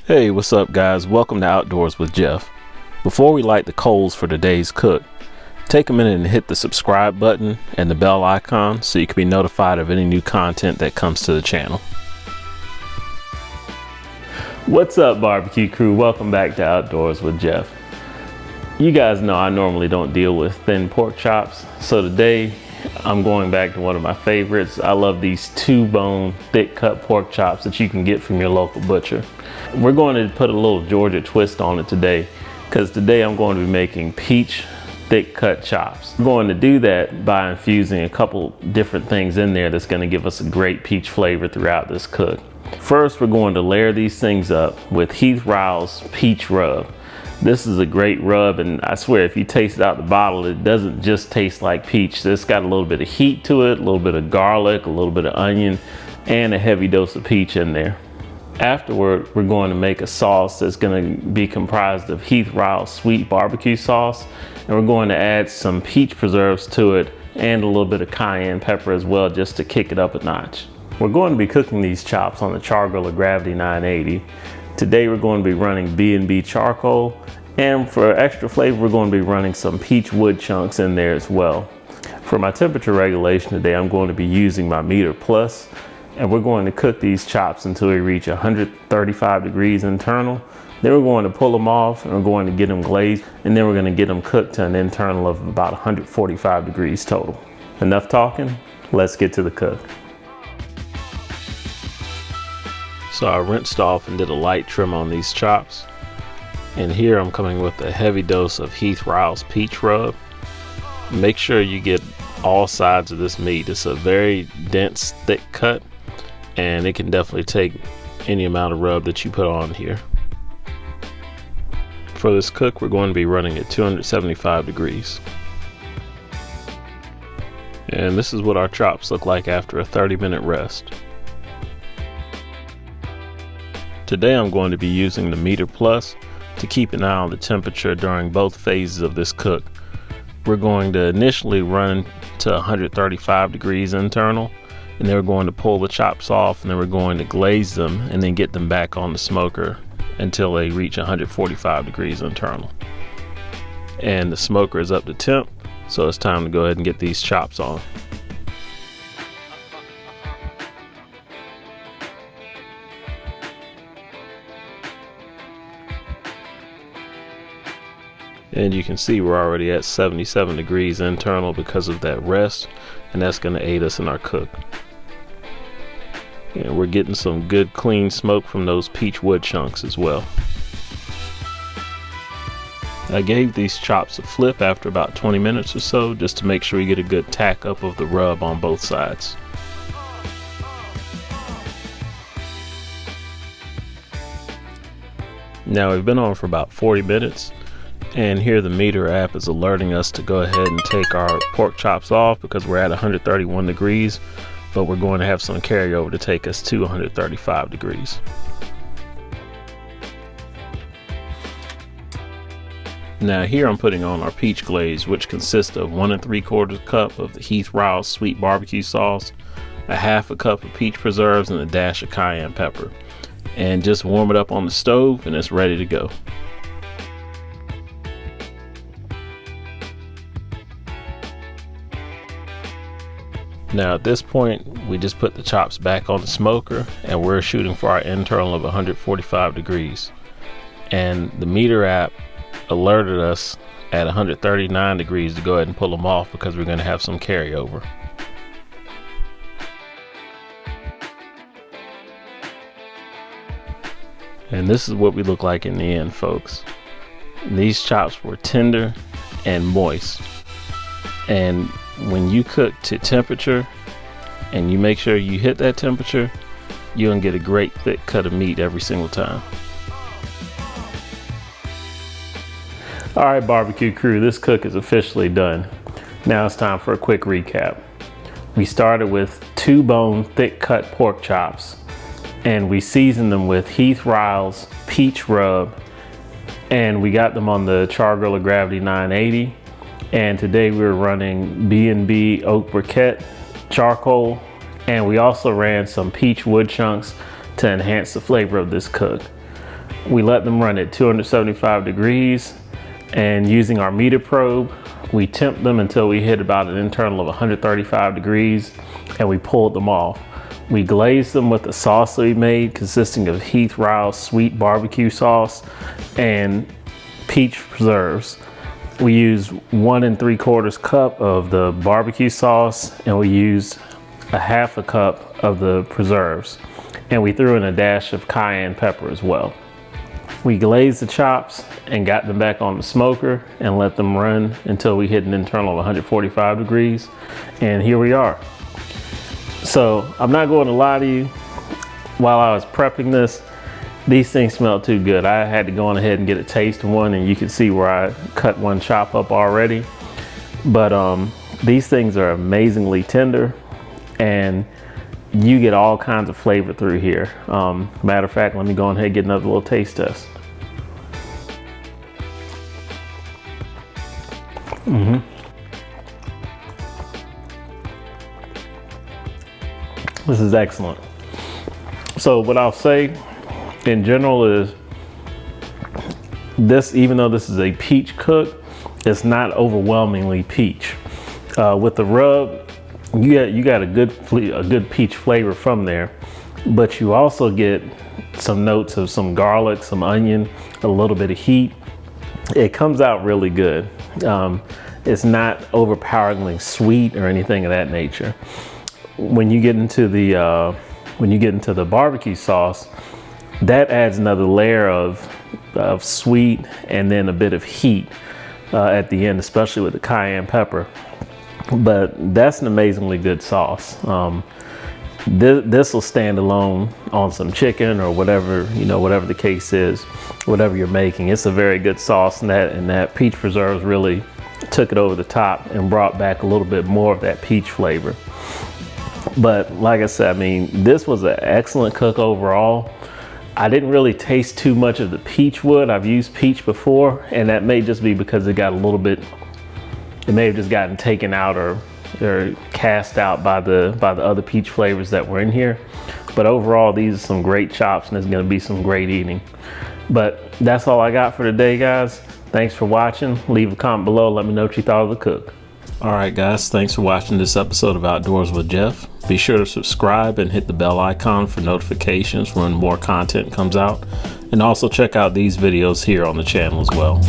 Hey, what's up guys? Welcome to Outdoors with Geoff. Before we light the coals for today's cook, take a minute and hit the subscribe button and the bell icon so you can be notified of any new content that comes to the channel. What's up barbecue crew? Welcome back to Outdoors with Geoff. You guys know I normally don't deal with thin pork chops, so today I'm going back to one of my favorites. I love these 2-bone thick cut pork chops that you can get from your local butcher. We're going to put a little Georgia twist on it today because today I'm going to be making peach thick cut chops. I'm going to do that by infusing a couple different things in there that's going to give us a great peach flavor throughout this cook. First, we're going to layer these things up with Heath Ryle's peach rub. This is a great rub, and I swear if you taste it out the bottle, it doesn't just taste like peach. It's got a little bit of heat to it, a little bit of garlic, a little bit of onion, and a heavy dose of peach in there. Afterward, we're going to make a sauce that's going to be comprised of Heath Ryle's sweet barbecue sauce, and we're going to add some peach preserves to it and a little bit of cayenne pepper as well, just to kick it up a notch. We're going to be cooking these chops on the Char-Griller Gravity 980. Today we're going to be running B&B Charcoal, and for extra flavor we're going to be running some peach wood chunks in there as well. For my temperature regulation today, I'm going to be using my Meter Plus, and we're going to cook these chops until we reach 135 degrees internal. Then we're going to pull them off and we're going to get them glazed, and then we're going to get them cooked to an internal of about 145 degrees total. Enough talking, let's get to the cook. So I rinsed off and did a light trim on these chops, and here I'm coming with a heavy dose of Heath Ryle's peach rub. Make sure you get all sides of this meat. It's a very dense, thick cut, and it can definitely take any amount of rub that you put on here. For this cook, we're going to be running at 275 degrees. And this is what our chops look like after a 30-minute rest. Today I'm going to be using the Meter Plus to keep an eye on the temperature during both phases of this cook. We're going to initially run to 135 degrees internal, and then we're going to pull the chops off, and then we're going to glaze them and then get them back on the smoker until they reach 145 degrees internal. And the smoker is up to temp, so it's time to go ahead and get these chops on. And you can see we're already at 77 degrees internal because of that rest, and that's going to aid us in our cook. And we're getting some good clean smoke from those peach wood chunks as well. I gave these chops a flip after about 20 minutes or so, just to make sure we get a good tack up of the rub on both sides. Now we've been on for about 40 minutes, and here the Meter app is alerting us to go ahead and take our pork chops off because we're at 131 degrees, but we're going to have some carryover to take us to 135 degrees. Now here I'm putting on our peach glaze, which consists of 1 3/4 cup of the Heath Ryle's sweet barbecue sauce, a 1/2 cup of peach preserves, and a dash of cayenne pepper. And just warm it up on the stove and it's ready to go. Now at this point, we just put the chops back on the smoker and we're shooting for our internal of 145 degrees. And the meter app alerted us at 139 degrees to go ahead and pull them off because we're going to have some carryover. And this is what we look like in the end, folks. These chops were tender and moist. And when you cook to temperature and you make sure you hit that temperature, you're gonna get a great thick cut of meat every single time. All right, barbecue crew, this cook is officially done. Now it's time for a quick recap. We started with 2 bone thick cut pork chops, and we seasoned them with Heath Riles peach rub, and we got them on the Char-Griller Gravity 980. And today we're running B&B Oak Briqiette Charcoal, and we also ran some peach wood chunks to enhance the flavor of this cook. We let them run at 275 degrees, and using our meter probe, we temped them until we hit about an internal of 135 degrees, and we pulled them off. We glazed them with the sauce that we made, consisting of Heath Riles sweet barbecue sauce and peach preserves. We used 1 3/4 cup of the barbecue sauce, and we used a 1/2 cup of the preserves, and we threw in a dash of cayenne pepper as well. We glazed the chops and got them back on the smoker and let them run until we hit an internal of 145 degrees, and here we are. So I'm not going to lie to you, while I was prepping this, these things smell too good. I had to go on ahead and get a taste of one, and you can see where I cut one chop up already. But these things are amazingly tender, and you get all kinds of flavor through here. Matter of fact, let me go on ahead and get another little taste test. This is excellent. So what I'll say in general is this, even though this is a peach cook, it's not overwhelmingly peach. With the rub, you got a good peach flavor from there, but you also get some notes of some garlic, some onion, a little bit of heat. It comes out really good. It's not overpoweringly sweet or anything of that nature. When you get into the barbecue sauce, that adds another layer of sweet and then a bit of heat at the end, especially with the cayenne pepper. But that's an amazingly good sauce. This will stand alone on some chicken or whatever, whatever the case is, whatever you're making. It's a very good sauce, and that peach preserves really took it over the top and brought back a little bit more of that peach flavor. But like I said, I mean, this was an excellent cook overall. I didn't really taste too much of the peach wood. I've used peach before, and that may just be because it got a little bit, it may have just gotten taken out or cast out by the other peach flavors that were in here. But overall, these are some great chops, and it's gonna be some great eating. But that's all I got for today, guys. Thanks for watching. Leave a comment below. Let me know what you thought of the cook. All right, guys, thanks for watching this episode of Outdoors with Geoff. Be sure to subscribe and hit the bell icon for notifications when more content comes out. And also check out these videos here on the channel as well.